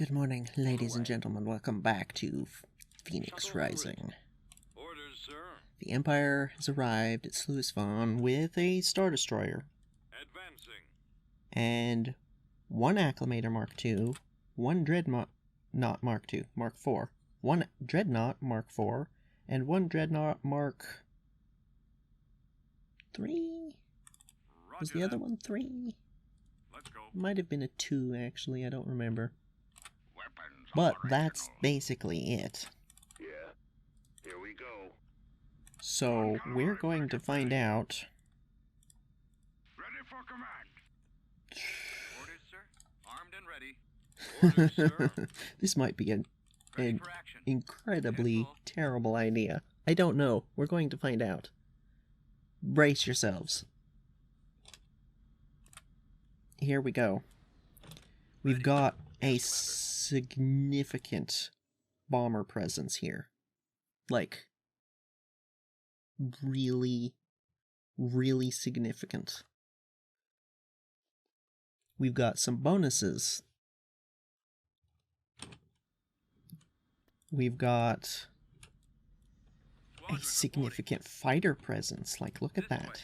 Good morning, ladies and gentlemen. Welcome back to Phoenix Rising. Orders, sir. The Empire has arrived at Sluisvon with a Star Destroyer. Advancing. And one Acclimator Mark II, one Dreadnought Mark II, Mark IV, one Dreadnought Mark IV, and one Dreadnought Mark III? Was the other one 3? Let's go. Might have been a 2, actually. I don't remember. But that's basically it. Yeah, here we go. So we're going to find out. Ready for command. Orders, sir. Armed and ready. Orders, sir. This might be an Ready for action. incredibly Careful. terrible idea. I don't know. We're going to find out. Brace yourselves. Here we go. We've got a significant bomber presence here. Like, really, really significant. We've got some bonuses. We've got a significant fighter presence. Like, look at that.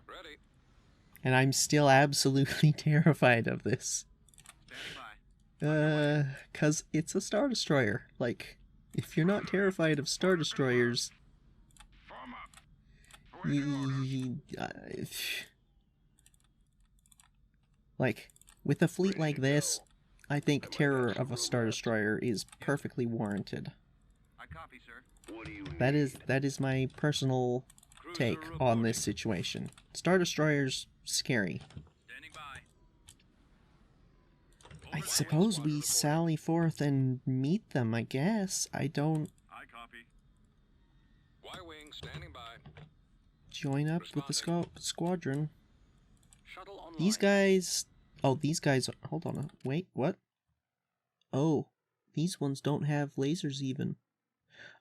Ready. And I'm still absolutely terrified of this. Stand by. 'Cause it's a Star Destroyer. Like, if you're not terrified of Star Destroyers, Form up. like, with a fleet like this, I think terror of a Star Destroyer is perfectly warranted. I copy, sir. What do you That is my personal take on this situation. Star Destroyers, scary. Standing by. I suppose we sally forth and meet them, I guess. I don't I copy. Y-wing standing by. join up with the squadron. Shuttle online. These guys... Oh, these guys... Hold on. Wait, what? Oh, these ones don't have lasers even.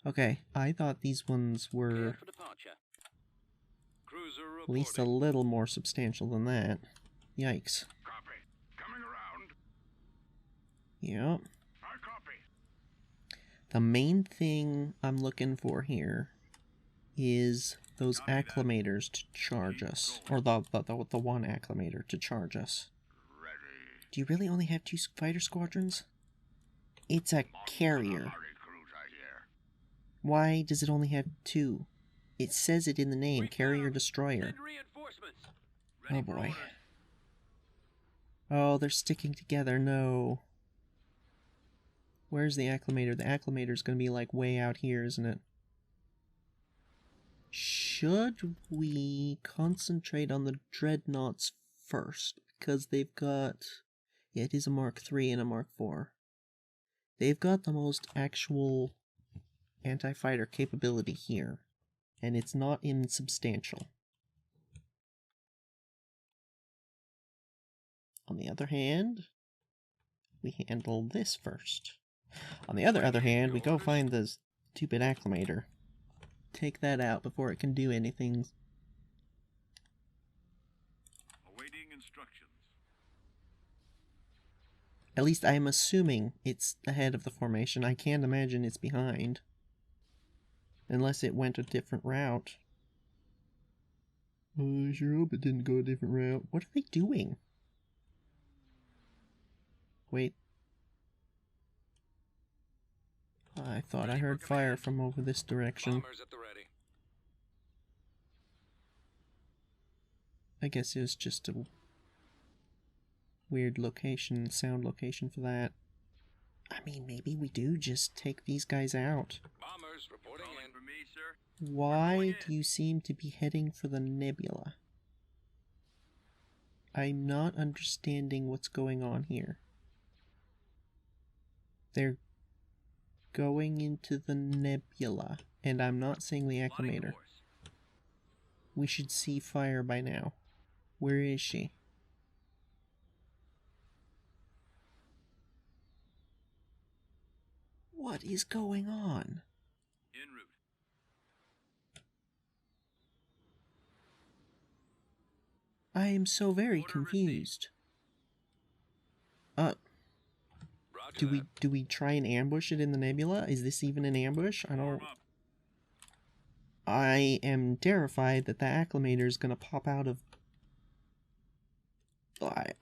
Okay, I thought these ones were Clear for departure. Cruiser at least a reporting. little more substantial than that. Yikes. Copy. Coming around. Yep. I copy. The main thing I'm looking for here is those Copy that. acclimators to charge us. Or the one acclimator to charge us. Ready. Do you really only have 2 fighter squadrons? It's a carrier. Hurry, cruiser here. Why does it only have 2? It says it in the name, Carrier Return. Destroyer. Send reinforcements. Ready Oh for boy. orders. Oh, they're sticking together, no. Where's the acclimator? The acclimator's gonna be like way out here, isn't it? Should we concentrate on the dreadnoughts first? Because they've got... Yeah, it is a Mark III and a Mark IV. They've got the most actual anti-fighter capability here. And it's not insubstantial. On the other hand, we handle this first. On the other hand, we go find the stupid acclimator. Take that out before it can do anything. Awaiting instructions. At least I'm assuming it's ahead of the formation. I can't imagine it's behind. Unless it went a different route. I sure hope it didn't go a different route. What are they doing? Wait. I thought I heard fire from over this direction. Bombers at the ready. I guess it was just a weird location, sound location for that. I mean, maybe we do just take these guys out. Bombers reporting in. For me, sir. Why do you seem to be heading for the nebula? I'm not understanding what's going on here. They're going into the nebula, and I'm not seeing the Plotting acclimator. course. We should see fire by now. Where is she? What is going on? En route. I am so very Order confused. do we try and ambush it in the nebula? Is this even an ambush? I am terrified that the acclimator is gonna pop out of...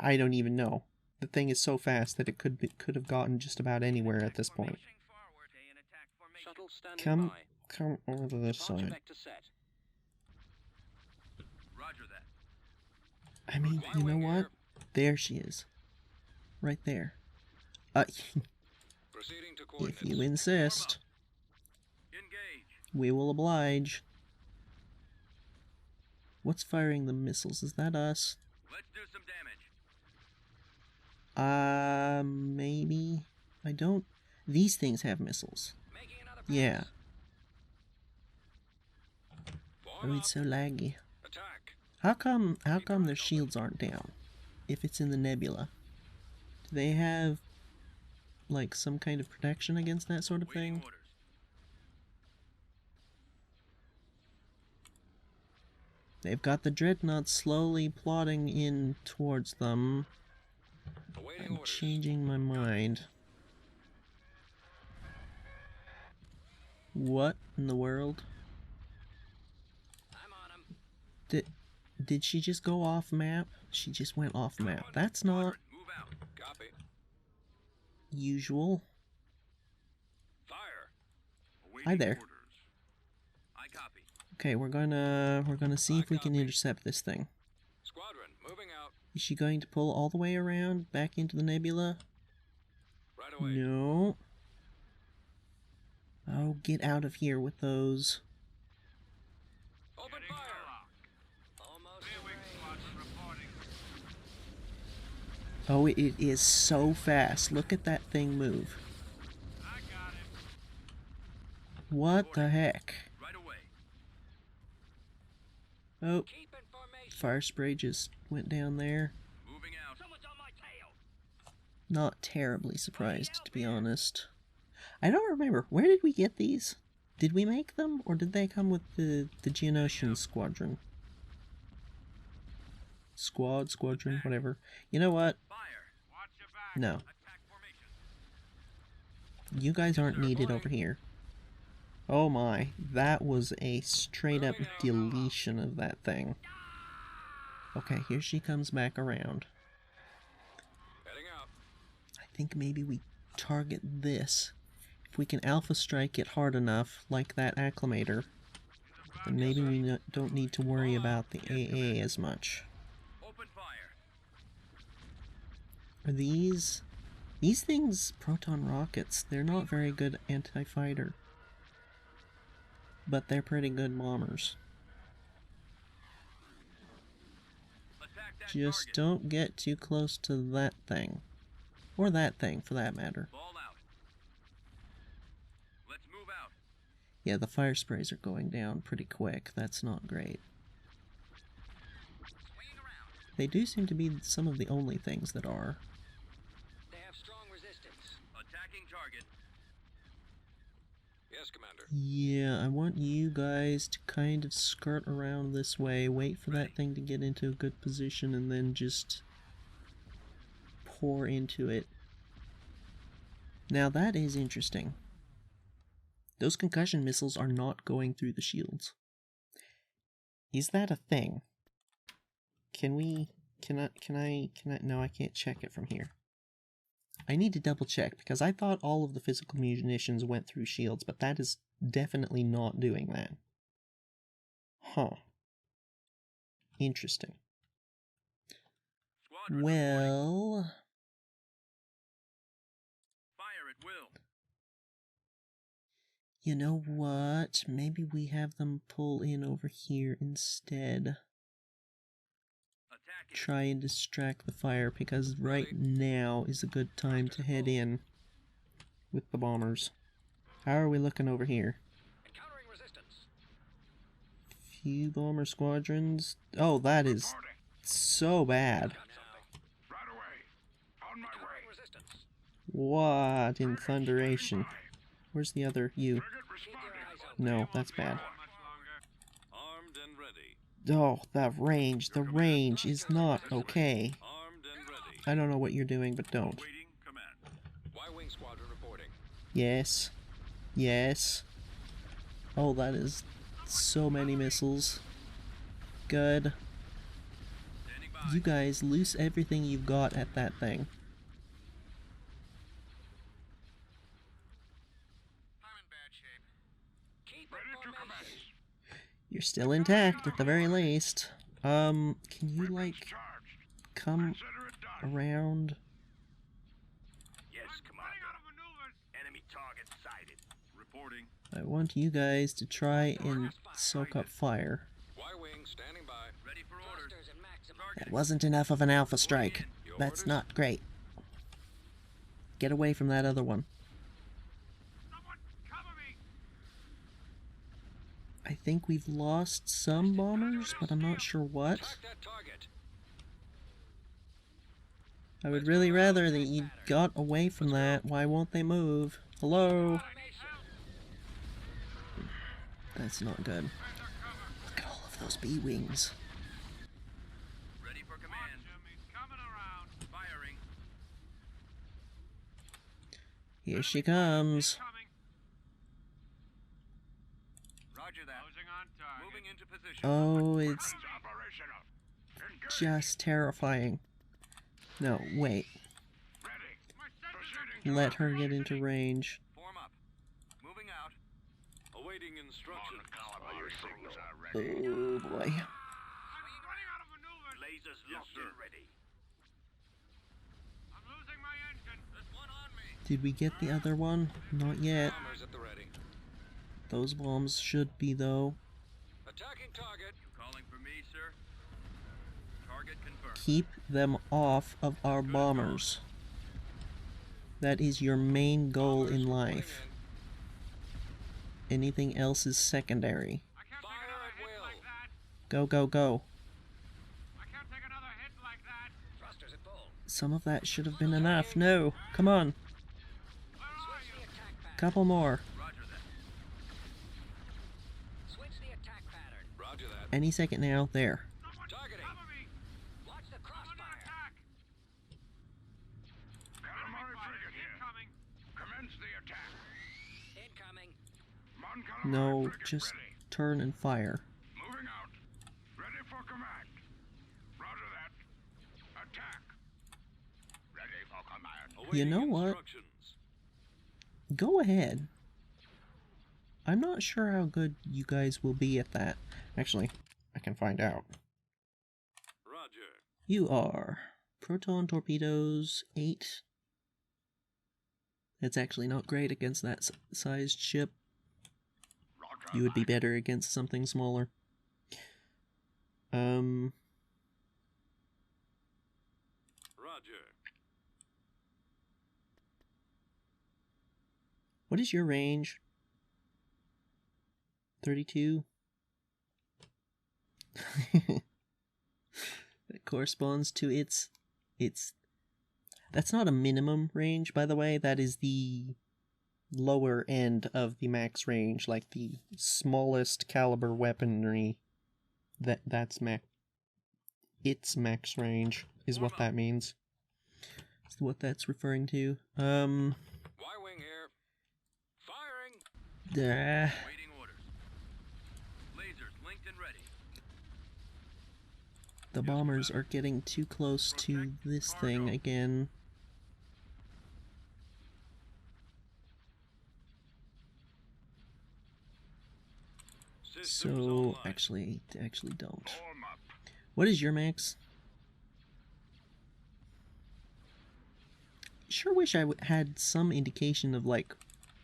I don't even know. The thing is so fast that it could have gotten just about anywhere at this point. Shuttle standing Come over to this Departure side. vector set. Roger that. I mean, you know what? There she is. Right there. Proceeding to If coordinates. you insist, Engage. we will oblige. What's firing the missiles? Is that us? Let's do some damage. Maybe. I don't... These things have missiles. Making another pass. Yeah. Form Oh, up. it's so laggy. Attack. How come their shields aren't down? If it's in the nebula. Do they have, like, some kind of protection against that sort of Waiting thing? orders. They've got the dreadnoughts slowly plodding in towards them. Awaiting I'm orders. changing my mind. What in the world? I'm on him. Did she just go off map? She just went off map. That's not Move out. Copy. usual. Fire. Awaiting Hi there. orders. I copy. Okay, we're gonna see if we can intercept this thing. Squadron, moving out. Is she going to pull all the way around back into the nebula? Right away. No. Oh, get out of here with those. Open fire. Almost ready. Oh, it is so fast. Look at that thing move. I got him. What the heck? Right away. Oh, Keep in formation. fire spray just went down there. Moving out. Someone's on my tail. Not terribly surprised, to be honest. I don't remember. Where did we get these? Did we make them, or did they come with the Geonosian squadron? Squadron, whatever. You know what? Fire. Watch your back. No. Attack formation. You guys aren't needed over here. Oh my, that was a straight up deletion of that thing. Okay, here she comes back around. Heading out. I think maybe we target this. If we can alpha strike it hard enough, like that acclimator, then maybe we don't need to worry about the AA as much. Open fire. Are these things proton rockets? They're not very good anti-fighter, but they're pretty good bombers. Attack that Just target. don't get too close to that thing. Or that thing, for that matter. Ball out. Let's move out. Yeah, the fire sprays are going down pretty quick. That's not great. Swinging around. They do seem to be some of the only things that are. They have strong resistance. Attacking target. Yes, Commander. Yeah, I want you guys to kind of skirt around this way, wait for that thing to get into a good position, and then just pour into it. Now that is interesting. Those concussion missiles are not going through the shields. Is that a thing? Can I, no, I can't check it from here. I need to double check, because I thought all of the physical munitions went through shields, but that is definitely not doing that. Huh. Interesting. Squadron. Well, Fire at will. you know what? Maybe we have them pull in over here instead. Attacking. Try and distract the fire, because right now is a good time to head in with the bombers. How are we looking over here? Encountering resistance. Few bomber squadrons. Oh, that is Reporting. so bad. Got something. Right away. On my Encountering way. resistance. What in thunderation? Where's the other you? Frigate Keep your responding. eyes open. No, that's bad. Much longer. Armed and ready. Oh, that range. The range is not okay. Armed and ready. I don't know what you're doing, but don't. Waiting command. Y-wing Yes. Yes. Oh, that is so many missiles. Good. Standing by. You guys, loose everything you've got at that thing. I'm in bad shape. Keep Ready it to formation. commence. You're still intact at the very least. Can you like Charged. come Consider it done. around? Yes, Commander. Out of maneuvers. Enemy target sighted. Reporting. I want you guys to try and soak up fire. Y-wing standing by. Ready for orders. Thrusters at maximum. That wasn't enough of an alpha strike. Your That's orders? not great. Get away from that other one. Someone cover me. I think we've lost some bombers, but I'm not sure what. Attack that target. I would really rather that you got away from that. Why won't they move? Hello? That's not good. Look at all of those B-wings. Ready for command. Coming around. Firing. Here she comes. Coming. Roger that. Closing on target. Moving into position. Oh, it's Operational. Engage. just terrifying. No, wait. Ready. Proceeding to Let her get into range. Form up. Moving out. awaiting instructions. Your signals are Oh ready. boy. Running out of maneuvers. Lasers locked and ready. I'm losing my engine. There's one on me. Did we get the other one? Not yet. Bombers at the ready. Those bombs should be, though. Attacking target. You calling for me, sir? Target confirmed. Keep them off of our bombers. That is your main goal Bombers in reporting life. in. Anything else is secondary. I can't Fire take another at hit will. like that. Go, go, go. I can't take another hit like that. Thrusters at full. Some of that should have been enough. No, come on. Where are you? Couple more. Roger that. Switch the attack pattern. Roger that. Any second now. There. Someone Targeting. cover me. Watch the I'm under crossfire. attack. Calamari Enemy frigate here. incoming. Commence the attack. Incoming. Mon Calamari No, frigate just ready. turn and fire. Moving out. Ready for command. Roger that. Attack. Ready for command. You know what? Instructions. Go ahead. I'm not sure how good you guys will be at that. Actually, I can find out. Roger. You are proton torpedoes 8. That's actually not great against that sized ship. Roger. You would be better against something smaller. Roger. What is your range? 32? That corresponds to its... That's not a minimum range, by the way. That is the lower end of the max range, like the smallest caliber weaponry. That's max. Its max range is what that means. Is what that's referring to. Y-wing here. Firing. Waiting orders. Lasers linked and ready. The bombers are getting too close to this thing again. Systems So, online. actually don't. Form up. What is your max? Sure wish I had some indication of, like,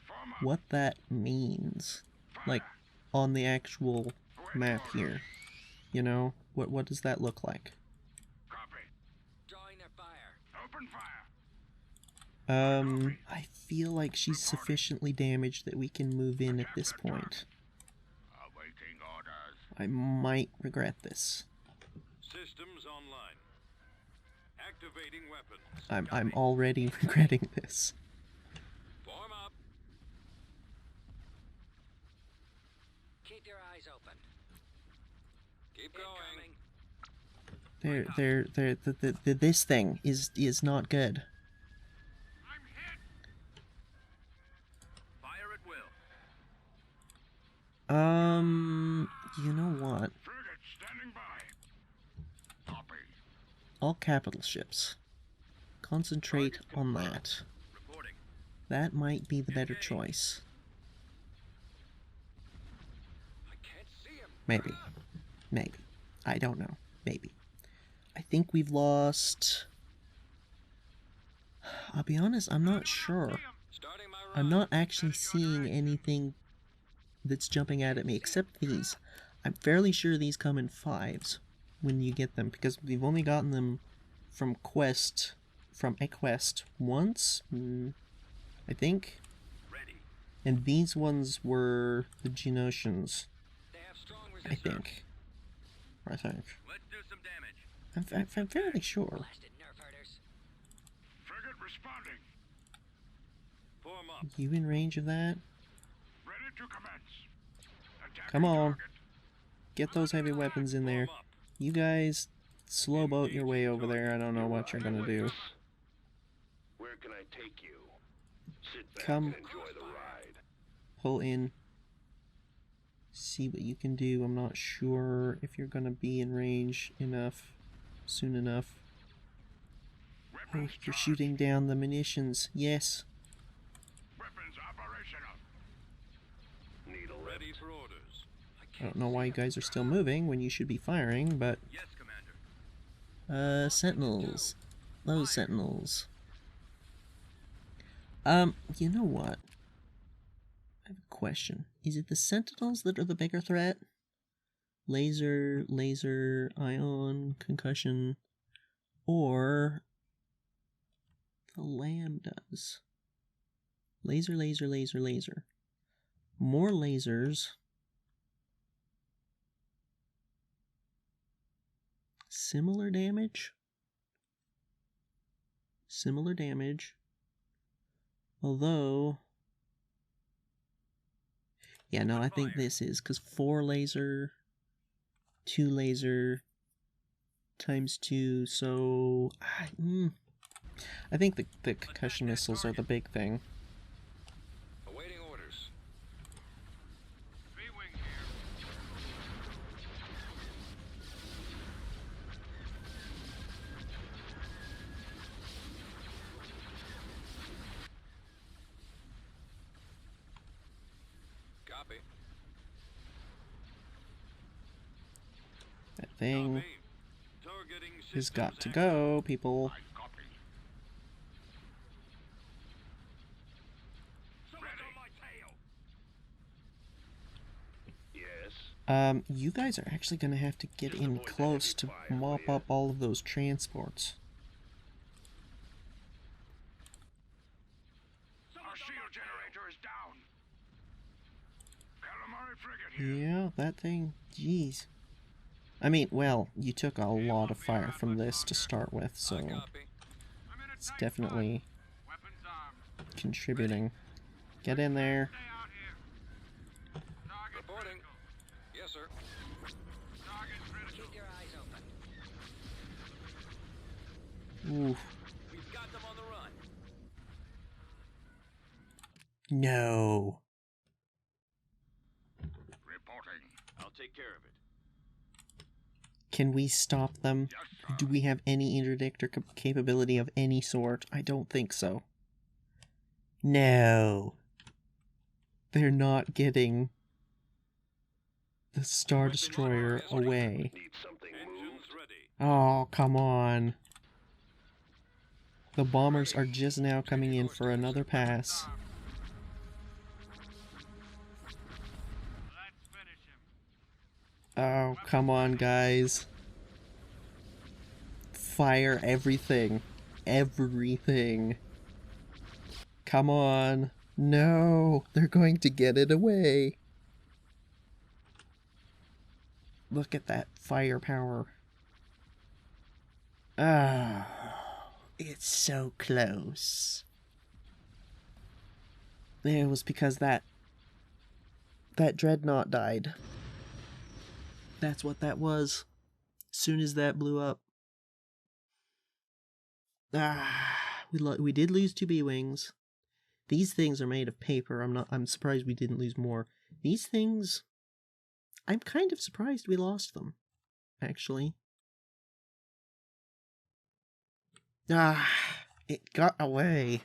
Form up. what that means. Like, on the actual map here. You know? What does that look like? Copy. Drawing their fire. Open fire. I feel like she's sufficiently damaged that we can move in at this point. Awaiting orders. I might regret this. Systems online. Activating weapons. I'm already regretting this. Form up. Keep your eyes open. Keep going. Incoming. This thing is not good. I'm hit. You know what? Frigate standing by. Copy. All capital ships. Concentrate on that. Reporting. That might be the better choice. I can't see him. Maybe. Maybe. I don't know. Maybe. I think we've lost... I'll be honest, I'm not sure. Starting my run. I'm not actually seeing anything that's jumping out at me, except these. I'm fairly sure these come in 5s when you get them, because we've only gotten them from a quest once, I think. Ready. And these ones were the Geonosians, They have strong I resistance. think. I think. Let's do some damage. I'm fairly sure. Blasted nerf herders. Frigate responding. Form up. You in range of that? Ready to commence. Attacking Come on. target. Get those heavy weapons in there. Form up. You guys slow boat your way over there. I don't know what you're gonna do. Where can I take you? Sit back Come. and enjoy the ride. Pull in. See what you can do. I'm not sure if you're gonna be in range enough soon enough. Oh, Weapons you're charged. shooting down the munitions. Yes. Weapons operational. Need a Ready lift. for orders. I don't know why you guys are still moving when you should be firing, but... Yes, Commander. Sentinels. Those sentinels. You know what? I have a question. Is it the sentinels that are the bigger threat? Laser, ion, concussion, or the lambdas? Laser. More lasers. Similar damage. Although... Yeah, no, I think this is, because 4 laser, 2 laser, times 2, so... I think the concussion missiles are the big thing. Awaiting orders. B-wing here. Copy. That thing Copy. Targeting has got to systems go, people. I copy. Someone's on my tail. Yes. You guys are actually gonna have to get in close to mop up all of those transports. Our shield generator is down. Calamari frigate here. Yeah, that thing, jeez. I mean, well, you took a lot of fire from this to start with, so I copy. I'm in a it's tight definitely spot. Weapons armed. contributing. Get in there. Stay out here. Target Reporting. critical. Yes, sir. Target critical. Keep your eyes open. Oof. We've got them on the run. No. Reporting. I'll take care of it. Can we stop them? Yes, sir. Do we have any interdictor capability of any sort? I don't think so. No. They're not getting the Star Destroyer away. Need something Engines moved. ready. Oh, come on. The bombers are just now coming in for another pass. Let's finish him. Oh, come on, guys. Fire everything. Everything. Come on. No, they're going to get it away. Look at that firepower. Ah, it's so close. It was because that dreadnought died. That's what that was. As soon as that blew up. We did lose 2 B-wings. These things are made of paper. I'm surprised we didn't lose more. These things I'm kind of surprised we lost them, actually. Ah, it got away.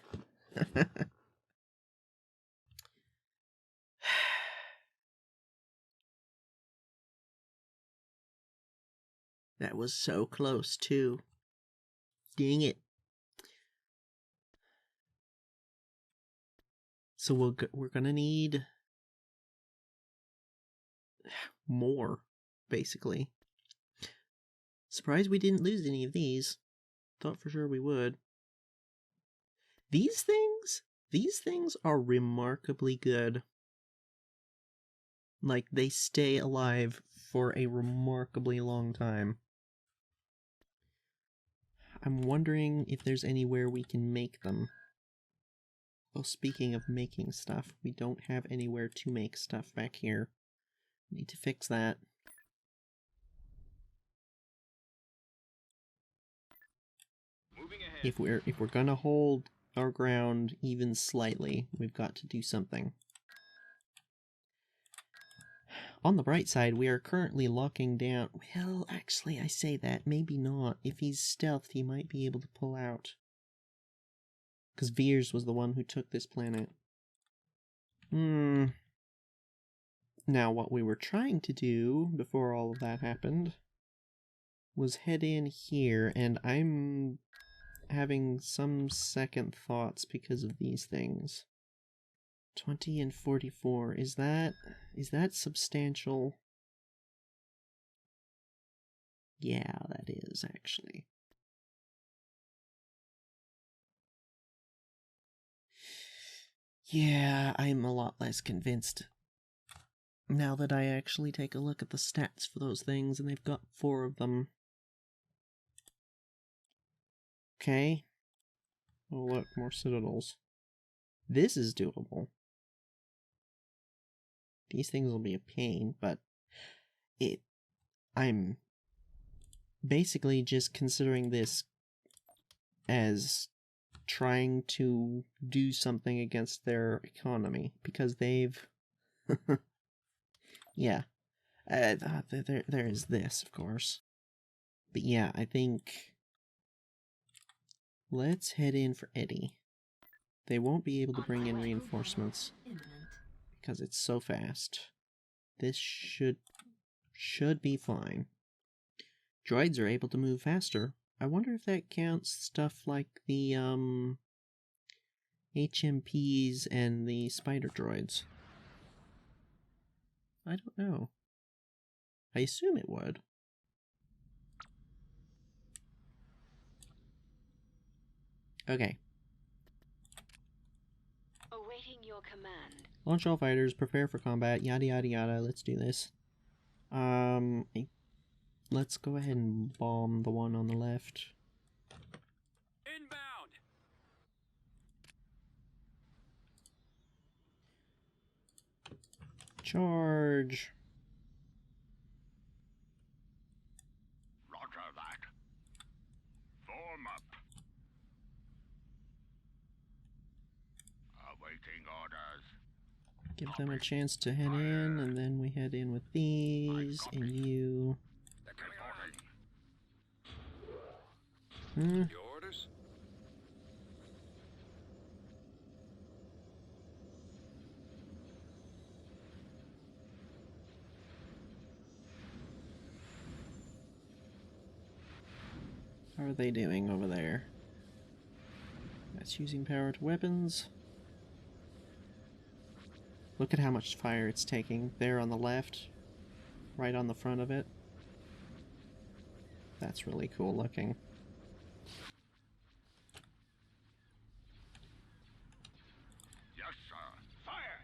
That was so close, too. Dang it. So we're gonna need more, basically. Surprised we didn't lose any of these. Thought for sure we would. These things are remarkably good. Like, they stay alive for a remarkably long time. I'm wondering if there's anywhere we can make them. Well, speaking of making stuff, we don't have anywhere to make stuff back here. Need to fix that. Moving ahead. If we're gonna hold our ground even slightly, we've got to do something. On the bright side, we are currently locking down... Well, actually, I say that. Maybe not. If he's stealthed, he might be able to pull out. Because Veers was the one who took this planet. Now, what we were trying to do before all of that happened was head in here, and I'm having some second thoughts because of these things. 20 and 44. Is that substantial? Yeah, that is, actually. Yeah, I'm a lot less convinced now that I actually take a look at the stats for those things, and they've got 4 of them. Okay. Oh look, more citadels. This is doable. These things will be a pain, but I'm basically just considering this as trying to do something against their economy, because they've... yeah. There is this, of course. But yeah, I think... Let's head in for Eddie. They won't be able to bring in reinforcements because it's so fast. This should be fine. Droids are able to move faster. I wonder if that counts stuff like the HMPs and the spider droids. I don't know. I assume it would. Okay. Awaiting your command. Launch all fighters, prepare for combat, yada yada yada. Let's do this. Let's go ahead and bomb the one on the left. Inbound. Charge. Roger that. Form up. Awaiting orders. Give them a chance to head in, and then we head in with these, and you... They're coming around. Your orders? How are they doing over there? That's using power to weapons. Look at how much fire it's taking. There on the left, right on the front of it. That's really cool looking. Yes, sir. Fire.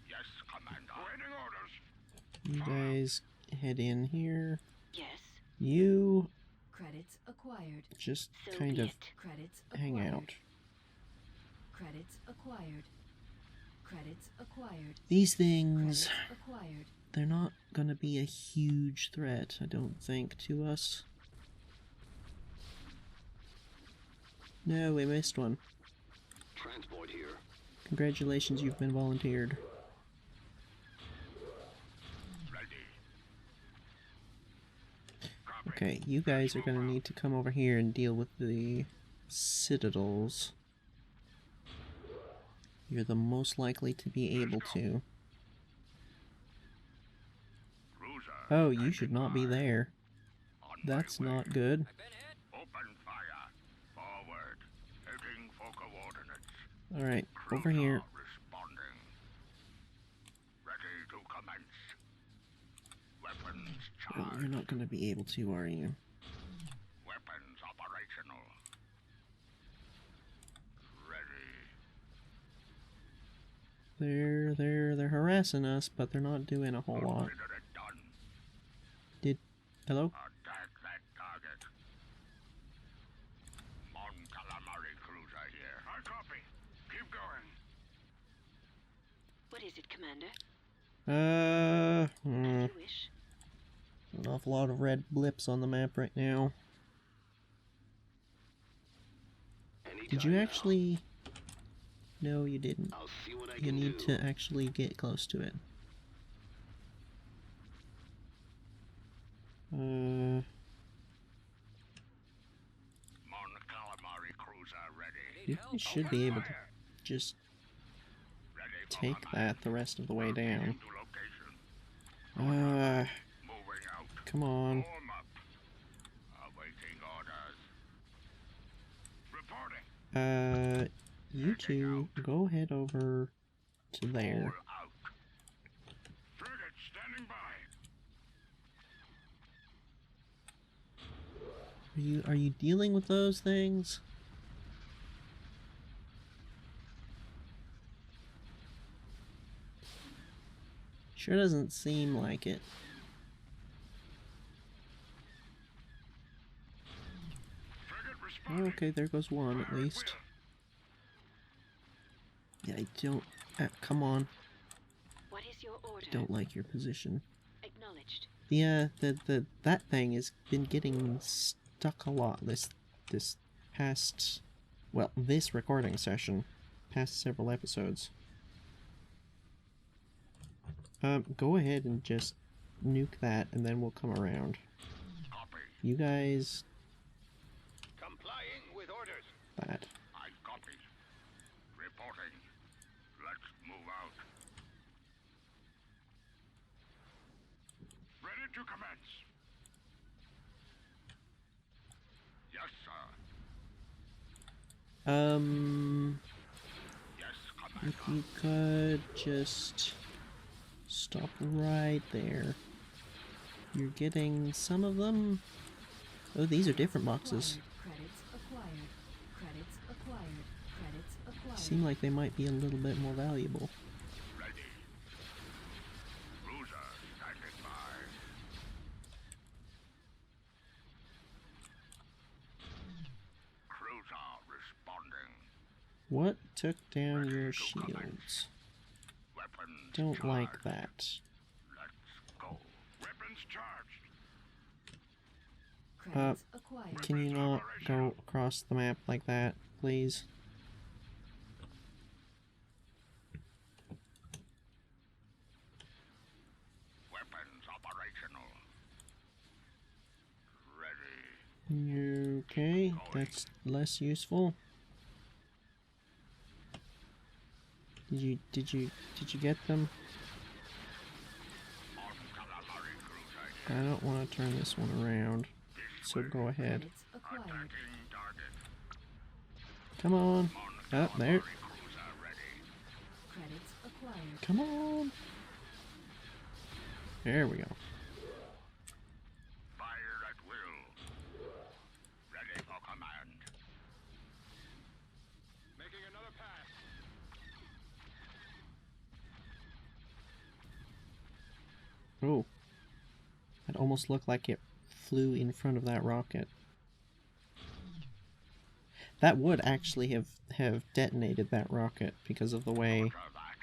Yes, Commander. Waiting orders. You guys head in here. Yes. You Credits acquired. just So kind be of it. Credits hang acquired. out. Credits acquired. Credits acquired. These things, Credits acquired. they're not gonna be a huge threat, I don't think, to us. No, we missed one. Transport here. Congratulations, you've been volunteered. Okay, you guys are gonna need to come over here and deal with the citadels. You're the most likely to be able to. Cruiser. Oh, you should not be there. On my That's way. not good. I've been hit. Open fire. Forward. Hitting focal coordinates. Alright, over Cruiser here. responding. Ready to commence. Weapons Oh, charged. you're not gonna be able to, are you? Weapons operational. Ready. They're harassing us, but they're not doing a whole lot. Consider it done. Hello? Attack that target. Mon Calamari cruiser here. I copy. Keep going. What is it, Commander? As Hmm. you wish. An awful lot of red blips on the map right now. Did you actually... No, you didn't. I'll see what I You need to actually get close to it. Mon Calamari cruiser ready. You should be able to just Ready for take command. that the rest of the way down. Into location. Moving out. Come on. Form up. Awaiting orders. Reporting. You two, go head over to there. All out. Frigate standing by. Are you dealing with those things? Sure doesn't seem like it. Frigate Oh, responding. okay, there goes one at least. Yeah, I don't... come on. What is your order? Don't like your position. Acknowledged. Yeah, that thing has been getting stuck a lot this past... Well, this recording session. Past several episodes. Go ahead and just nuke that, and then we'll come around. Copy. You guys... Complying with orders. That. I copy. Reporting. Let's move out. Ready to commence. Yes, sir. Yes, If Commander. you could just stop right there. You're getting some of them. Oh, these are different boxes. Credits acquired. Credits acquired. Credits acquired. Seem like they might be a little bit more valuable. Ready. Cruiser standing by. Cruiser responding. What took down your shields? Weapons Don't charged. like that. Let's go. Weapons charged. Credits acquired. Can you not go across the map like that, please? Weapons operational. Ready. Okay, that's less useful. Did you get them? On Calamari cruiser I here. don't want to turn this one around, so go ahead. Credits acquired. Attacking target. Come on. On Oh, there. Calamari cruiser ready. Credits acquired. Come on. There we go. Fire at will. Ready for command. Making another pass. Oh. That almost looked like it flew in front of that rocket. That would actually have detonated that rocket because of the way Roger that.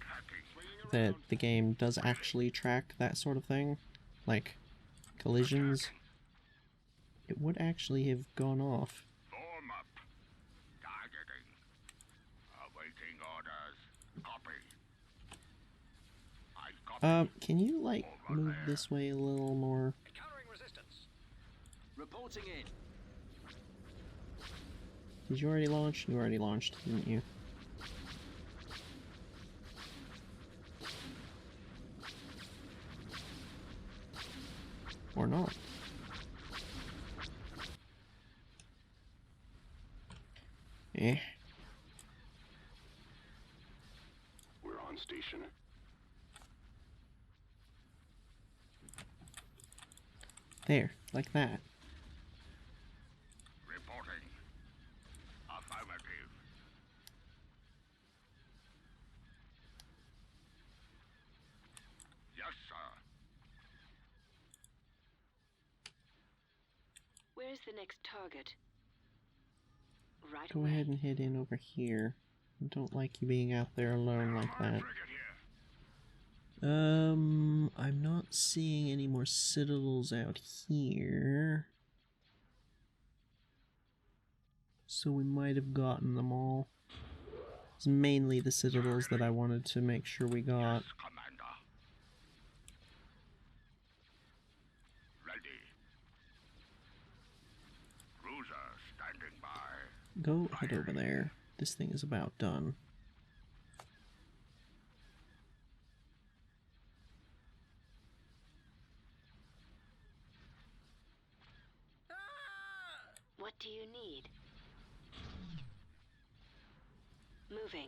Attacking. that the game does actually track that sort of thing. Like collisions. It would actually have gone off. Form up. Targeting. Awaiting orders. Copy. I copy. Can you like move this way a little more? Encountering resistance. Reporting in. Did you already launch? You already launched, didn't you? Or not. Eh. We're on station. There, like that. Reporting. Affirmative. Yes, sir. Where is the next target? Right Go away. ahead and head in over here. I don't like you being out there alone like that. I'm not seeing any more citadels out here. So we might have gotten them all. It's mainly the citadels that I wanted to make sure we got. Yes, Commander. Ready. Cruiser standing by. Go head over there. This thing is about done. What do you need? Moving.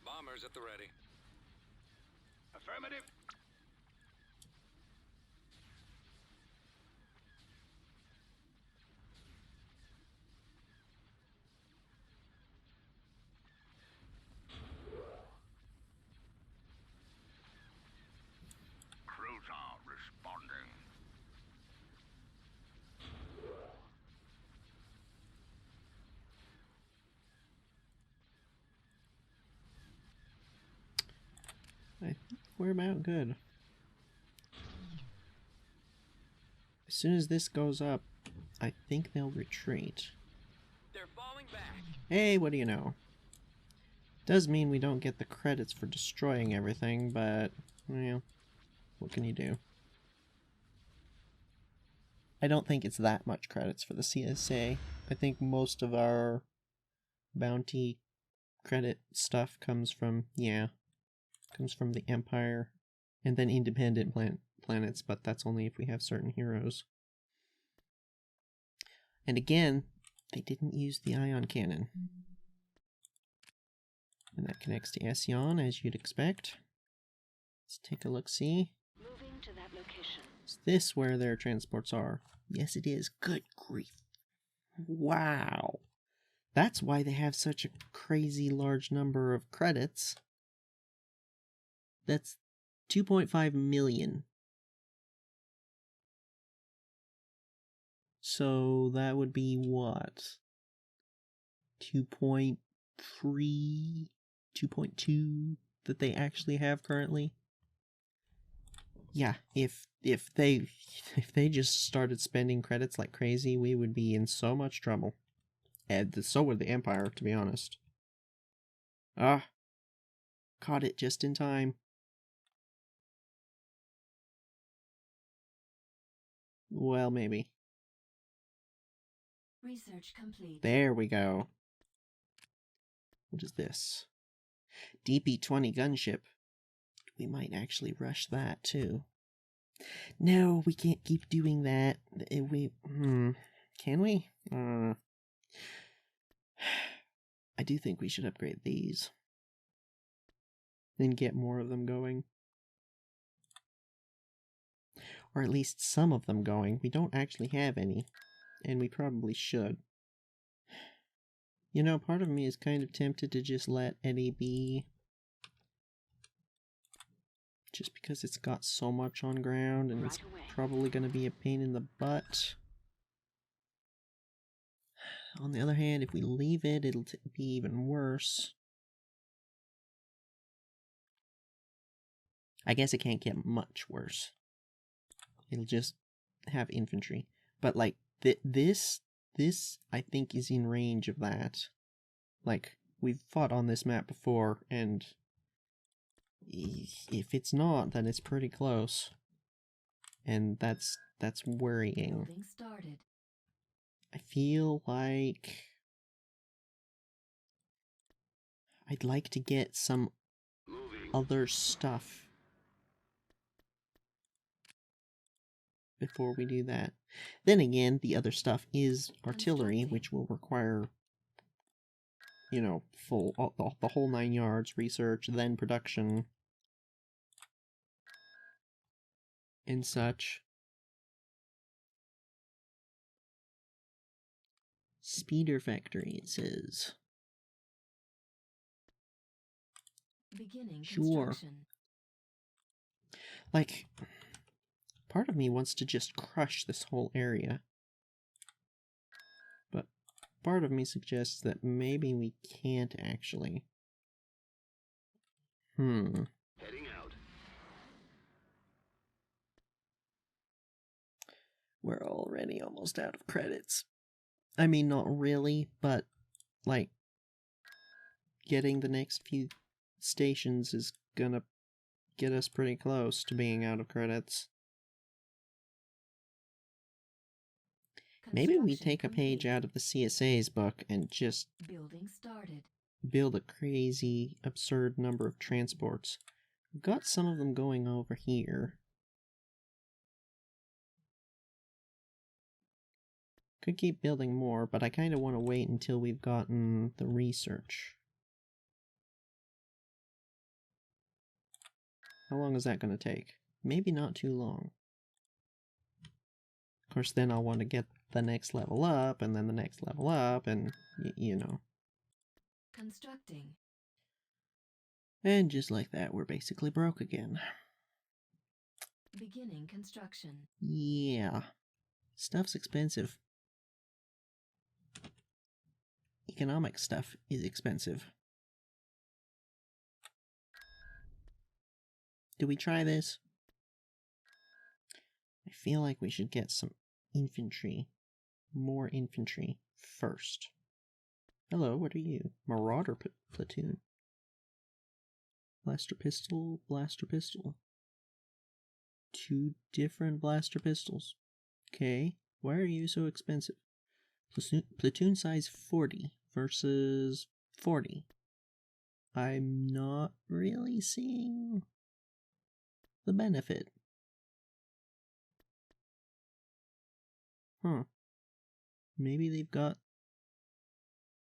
Bombers at the ready. Affirmative. Cruiser responding. I think we're about good. As soon as this goes up, I think they'll retreat. They're falling back. Hey, what do you know? Does mean we don't get the credits for destroying everything, but, well, what can you do? I don't think it's that much credits for the CSA. I think most of our bounty credit stuff comes from, comes from the Empire, and then independent planets, but that's only if we have certain heroes. And again, they didn't use the ion cannon. And that connects to Ession, as you'd expect. Let's take a look-see. Moving to that location. Is this where their transports are? Yes, it is. Good grief. Wow. That's why they have such a crazy large number of credits. That's 2.5 million. So that would be what? 2.3, 2.2 that they actually have currently? Yeah, if they just started spending credits like crazy, we would be in so much trouble. And so would the Empire, to be honest. Ah, caught it just in time. Well, maybe. Research complete. There we go. What is this? DP-20 gunship. We might actually rush that, too. No, we can't keep doing that. Can we? I do think we should upgrade these. And get more of them going. Or at least some of them going. We don't actually have any. And we probably should. You know, part of me is kind of tempted to just let Eddie be. Just because it's got so much on ground and it's probably going to be a pain in the butt. On the other hand, if we leave it, it'll be even worse. I guess it can't get much worse. It'll just have infantry. But like, this I think is in range of that. Like, we've fought on this map before, and if it's not, then it's pretty close. And that's worrying. Building started. I feel like I'd like to get some other stuff before we do that. Then again, the other stuff is artillery, which will require, you know, the whole 9 yards, research, then production, and such. Speeder factory, it says. Beginning Sure. construction. Like, part of me wants to just crush this whole area. But part of me suggests that maybe we can't actually. Heading out. We're already almost out of credits. I mean, not really, but, like, getting the next few stations is gonna get us pretty close to being out of credits. Maybe we Construction take a page complete. out of the CSA's book and just Building started. build a crazy, absurd number of transports. We've got some of them going over here. Could keep building more, but I kind of want to wait until we've gotten the research. How long is that going to take? Maybe not too long. Of course, then I'll want to get the next level up, and then the next level up, and you know. Constructing. And just like that, we're basically broke again. Beginning construction. Yeah. Stuff's expensive. Economic stuff is expensive. Do we try this? I feel like we should get some infantry. More infantry first. Hello, what are you? Marauder platoon. Blaster pistol, blaster pistol. 2 different blaster pistols. Okay, why are you so expensive? Platoon size 40 versus 40. I'm not really seeing the benefit. Huh. Maybe they've got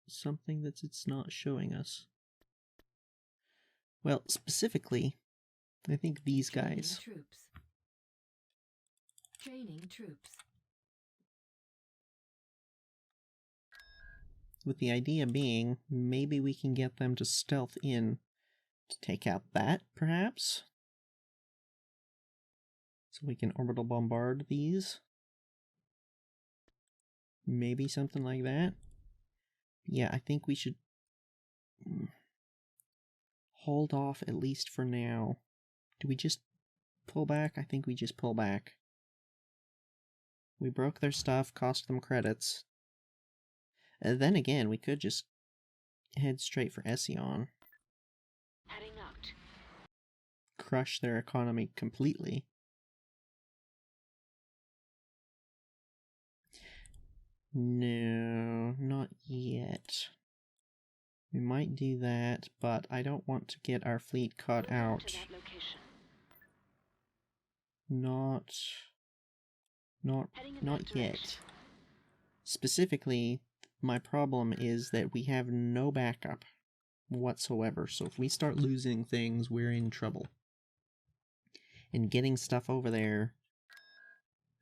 something that it's not showing us. Well, specifically, I think these guys. Training troops. With the idea being, maybe we can get them to stealth in to take out that, perhaps? So we can orbital bombard these? Maybe something like that? Yeah, I think we should hold off at least for now. Do we just pull back? I think we just pull back. We broke their stuff, cost them credits. Then again, we could just head straight for Ession. Heading out. Crush their economy completely. No, not yet. We might do that, but I don't want to get our fleet caught Move on out. to that location. Heading in Not that yet. direction. Specifically, my problem is that we have no backup whatsoever, so if we start losing things, we're in trouble. And getting stuff over there,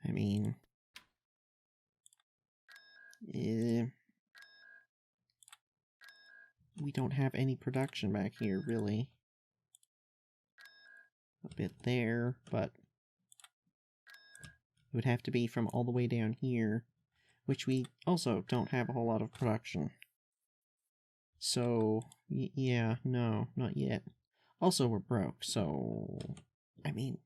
I mean, we don't have any production back here, really. A bit there, but it would have to be from all the way down here, which we also don't have a whole lot of production. So, yeah, no, not yet. Also, we're broke, so, I mean,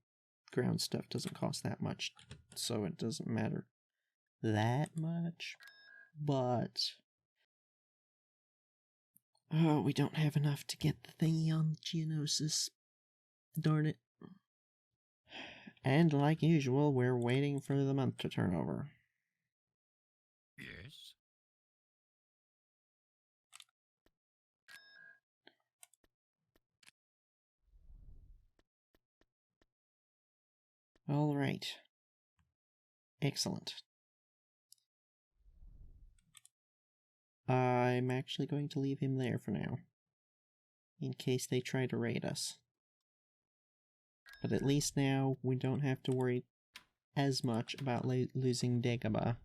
ground stuff doesn't cost that much, so it doesn't matter that much, but oh, we don't have enough to get the thingy on Geonosis. Darn it. And like usual, we're waiting for the month to turn over. Yes. All right. Excellent. I'm actually going to leave him there for now, in case they try to raid us. But at least now we don't have to worry as much about losing Dagobah,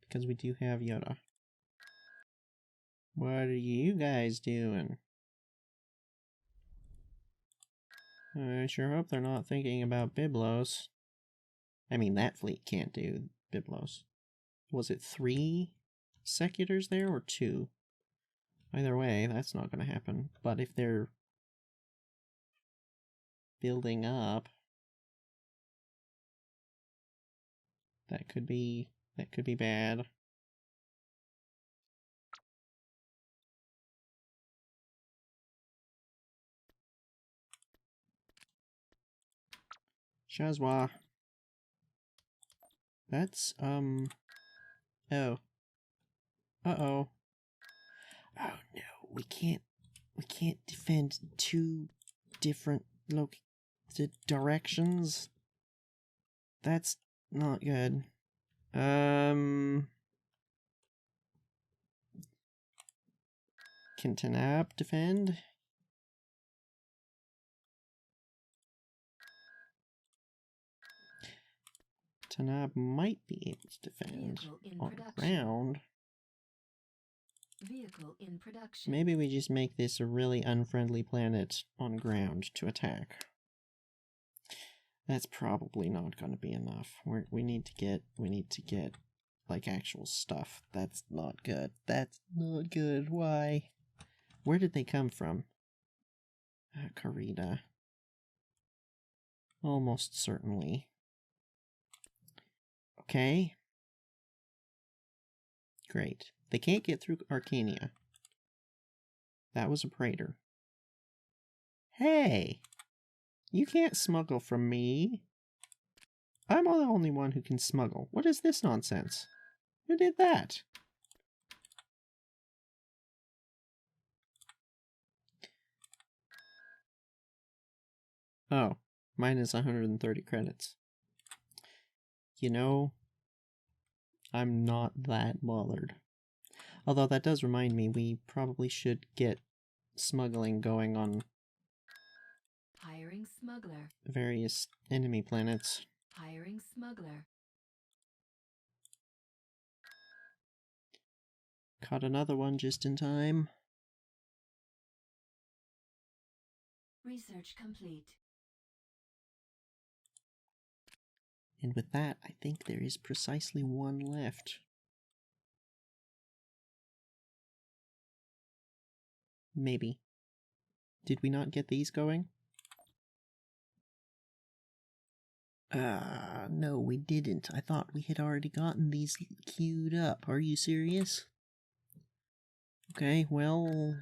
because we do have Yoda. What are you guys doing? I sure hope they're not thinking about Byblos. I mean, that fleet can't do Byblos. Was it 3 secutors there, or 2? Either way, that's not going to happen. But if they're building up, that could be bad. Shazwa. That's, oh. Uh-oh. Oh no, we can't defend 2 different directions. That's not good. Can Tanab defend? Tanab might be able to defend on ground. Vehicle in production. Maybe we just make this a really unfriendly planet on ground to attack. That's probably not going to be enough. We need to get like actual stuff. That's not good. That's not good. Why? Where did they come from? Karita. Almost certainly. Okay. Great. They can't get through Arcania. That was a praetor. Hey! You can't smuggle from me. I'm the only one who can smuggle. What is this nonsense? Who did that? Oh, minus 130 credits. You know, I'm not that bothered. Although that does remind me, we probably should get smuggling going on Hiring smuggler. various enemy planets. Hiring smuggler. Caught another one just in time. Research complete. And with that, I think there is precisely 1 left. Maybe. Did we not get these going? No, we didn't. I thought we had already gotten these queued up. Are you serious? Okay, well...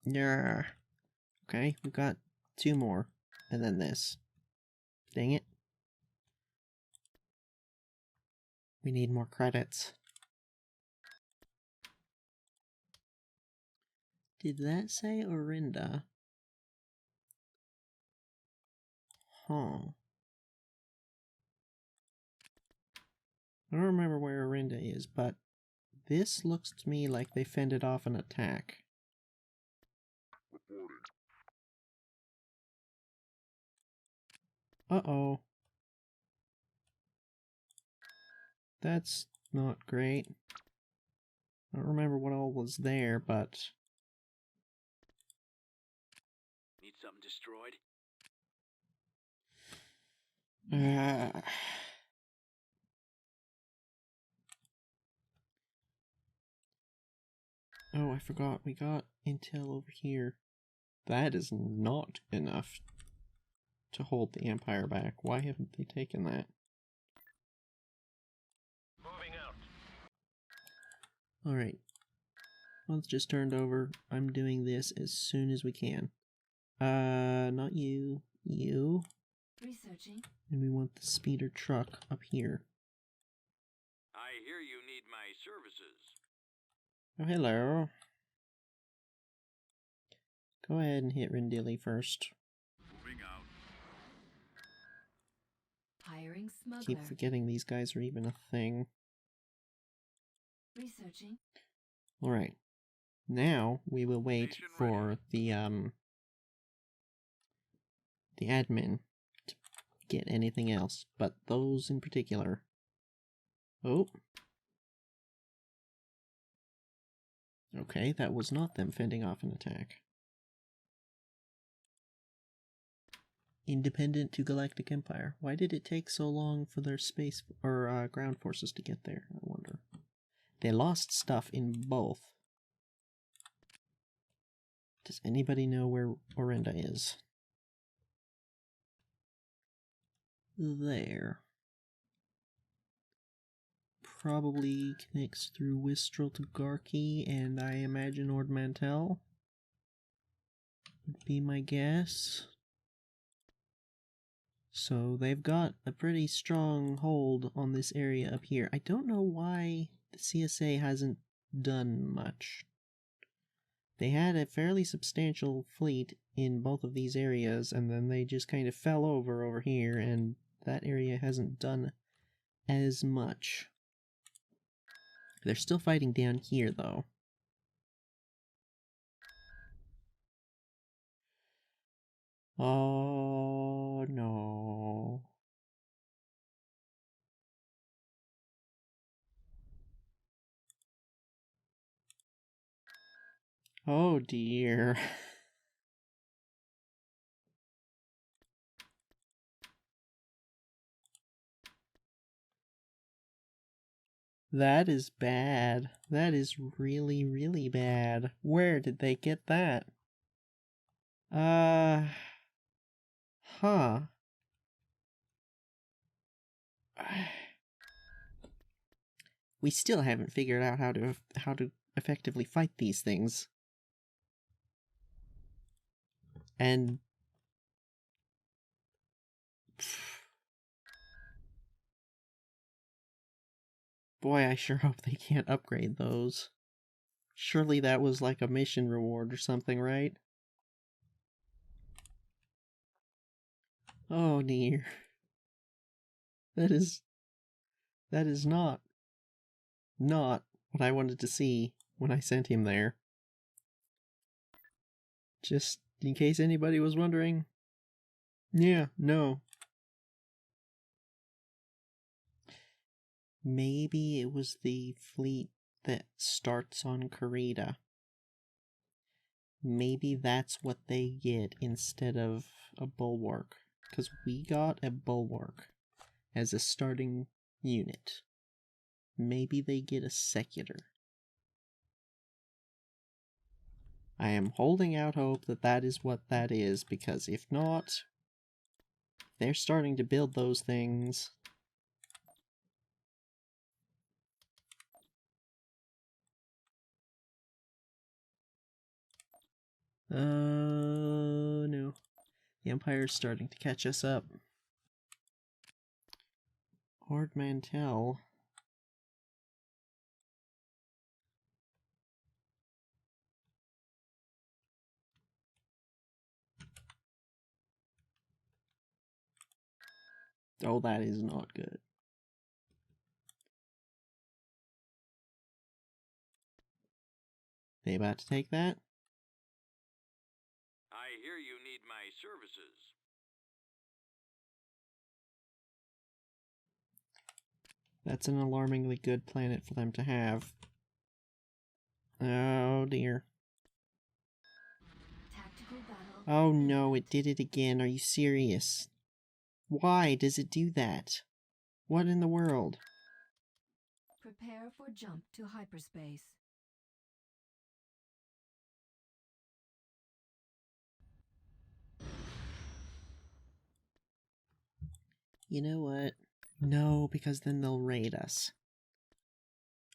Yeah. Okay, we've got 2 more. And then this. Dang it. We need more credits. Did that say Orinda? Huh. I don't remember where Orinda is, but this looks to me like they fended off an attack. Uh-oh. That's not great. I don't remember what all was there, but... Need something destroyed? Oh, I forgot. We got intel over here. That is not enough to hold the Empire back. Why haven't they taken that? Moving out. Alright. Month just turned over. I'm doing this as soon as we can. Not you. You. Researching. And we want the speeder truck up here. I hear you need my services. Oh, hello. Go ahead and hit Rendilli first. Moving out. Hiring smuggler. Keep forgetting these guys are even a thing. Researching. Alright. Now we will wait Station for the admin to get anything else, but those in particular. Oh. Okay, that was not them fending off an attack. Independent to Galactic Empire. Why did it take so long for their space or ground forces to get there? I wonder. They lost stuff in both. Does anybody know where Orenda is? There. Probably connects through Wistrel to Garkey, and I imagine Ord Mantell would be my guess. So they've got a pretty strong hold on this area up here. I don't know why the CSA hasn't done much. They had a fairly substantial fleet in both of these areas, and then they just kind of fell over here, and that area hasn't done as much. They're still fighting down here, though. Oh, no. Oh, dear. That is bad. That is really, really bad. Where did they get that? Huh. We still haven't figured out how to effectively fight these things. And boy, I sure hope they can't upgrade those. Surely that was like a mission reward or something, right? Oh dear. That is not what I wanted to see when I sent him there. Just in case anybody was wondering. Yeah, no. Maybe it was the fleet that starts on Karita. Maybe that's what they get instead of a bulwark. Because we got a bulwark as a starting unit. Maybe they get a secular. I am holding out hope that that is what that is, because if not, they're starting to build those things. Oh no. The Empire's starting to catch us up. Ord Mantell. Oh, that is not good. They about to take that? I hear you need my services. That's an alarmingly good planet for them to have. Oh dear. Tactical battle. Oh no, it did it again. Are you serious? Why does it do that? What in the world? Prepare for jump to hyperspace. You know what? No, because then they'll raid us.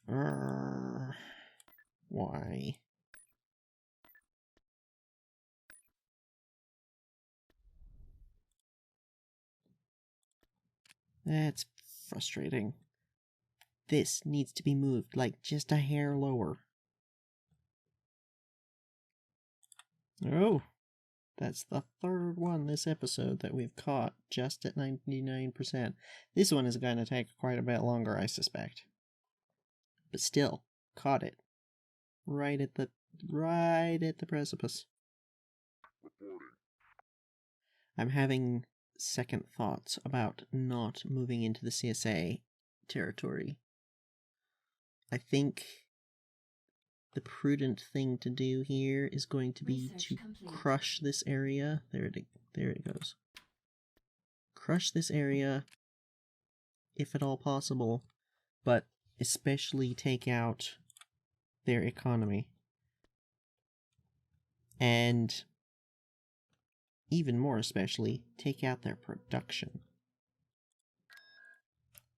Why? That's frustrating. This needs to be moved, like, just a hair lower. Oh, that's the third one this episode that we've caught, just at 99%. This one is going to take quite a bit longer, I suspect. But still, caught it. Right at the precipice. I'm having second thoughts about not moving into the CSA territory. I think the prudent thing to do here is going to be Research to complete. crush this area. There it goes. Crush this area, if at all possible, but especially take out their economy. And even more especially, take out their production.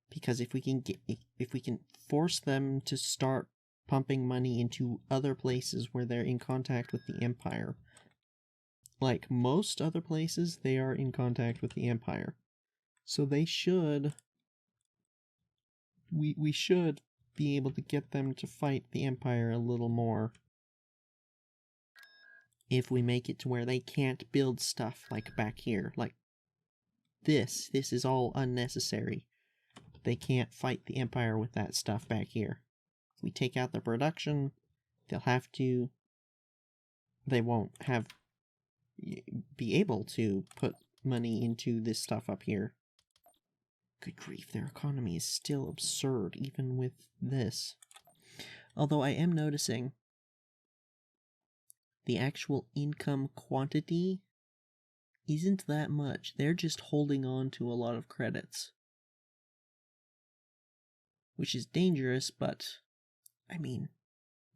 Because if we can force them to start pumping money into other places where they're in contact with the Empire, like most other places, they are in contact with the Empire. So they should... We should be able to get them to fight the Empire a little more. If we make it to where they can't build stuff like back here. Like, this is all unnecessary. They can't fight the Empire with that stuff back here. If we take out the production, they won't be able to put money into this stuff up here. Good grief, their economy is still absurd, even with this. Although I am noticing the actual income quantity isn't that much. They're just holding on to a lot of credits. Which is dangerous, but, I mean,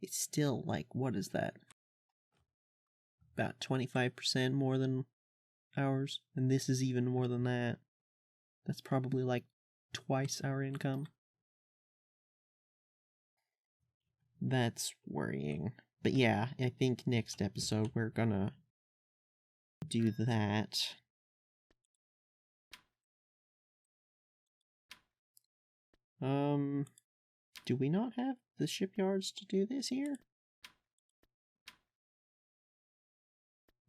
it's still like, what is that? About 25% more than ours, and this is even more than that. That's probably like twice our income. That's worrying. But yeah, I think next episode we're gonna do that. Do we not have the shipyards to do this here?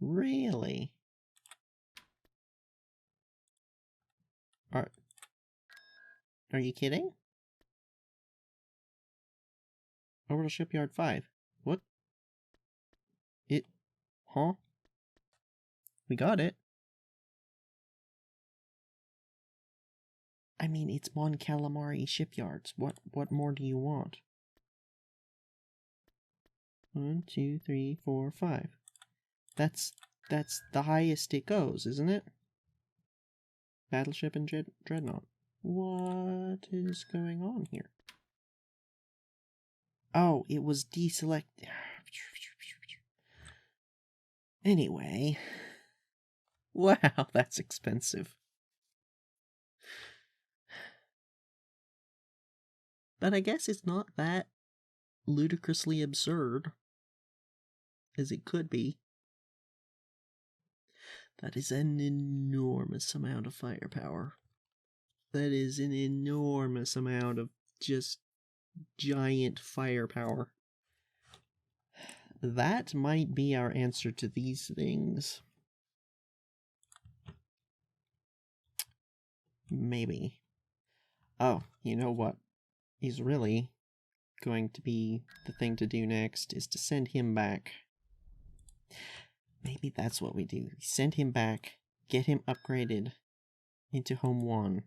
Really? Are you kidding? Orbital Shipyard 5. What? Huh? We got it. I mean, it's Mon Calamari Shipyards. What more do you want? 1, 2, 3, 4, 5. That's the highest it goes, isn't it? Battleship and Dreadnought. What is going on here? Oh, it was deselect. Anyway. Wow, that's expensive. But I guess it's not that ludicrously absurd as it could be. That is an enormous amount of firepower. That is an enormous amount of just giant firepower. That might be our answer to these things. Maybe. Oh, you know what is really going to be the thing to do next is to send him back. Maybe that's what we do. Send him back, get him upgraded into Home 1.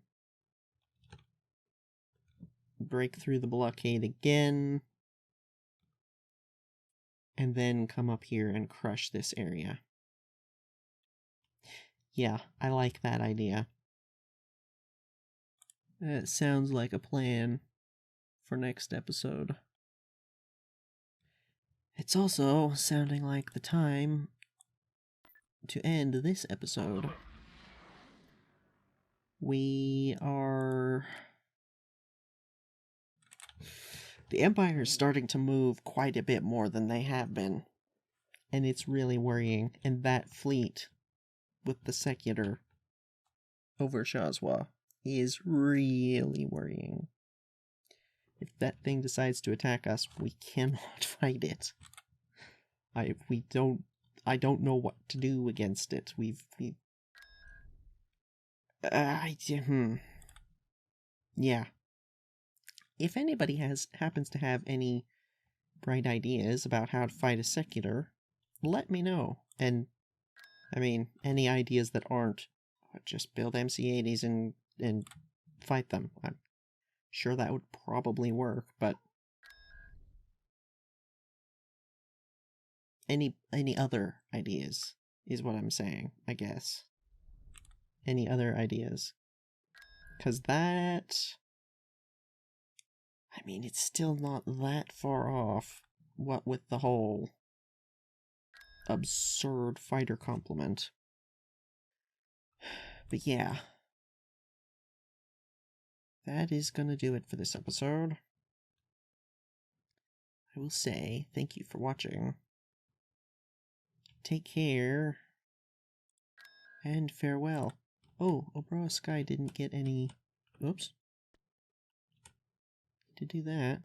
Break through the blockade again. And then come up here and crush this area. Yeah, I like that idea. That sounds like a plan for next episode. It's also sounding like the time to end this episode. The Empire is starting to move quite a bit more than they have been. And it's really worrying. And that fleet with the Secular over Shazwa is really worrying. If that thing decides to attack us, we cannot fight it. I don't know what to do against it. Yeah. If anybody happens to have any bright ideas about how to fight a secular, let me know. And I mean, any ideas that aren't just build MC-80s and fight them. I'm sure that would probably work, but any other ideas is what I'm saying, I guess. Any other ideas? Because that... I mean, it's still not that far off, what with the whole absurd fighter complement. But yeah. That is gonna do it for this episode. I will say thank you for watching. Take care. And farewell. Oh, Obra Sky didn't get any... Oops. To do that.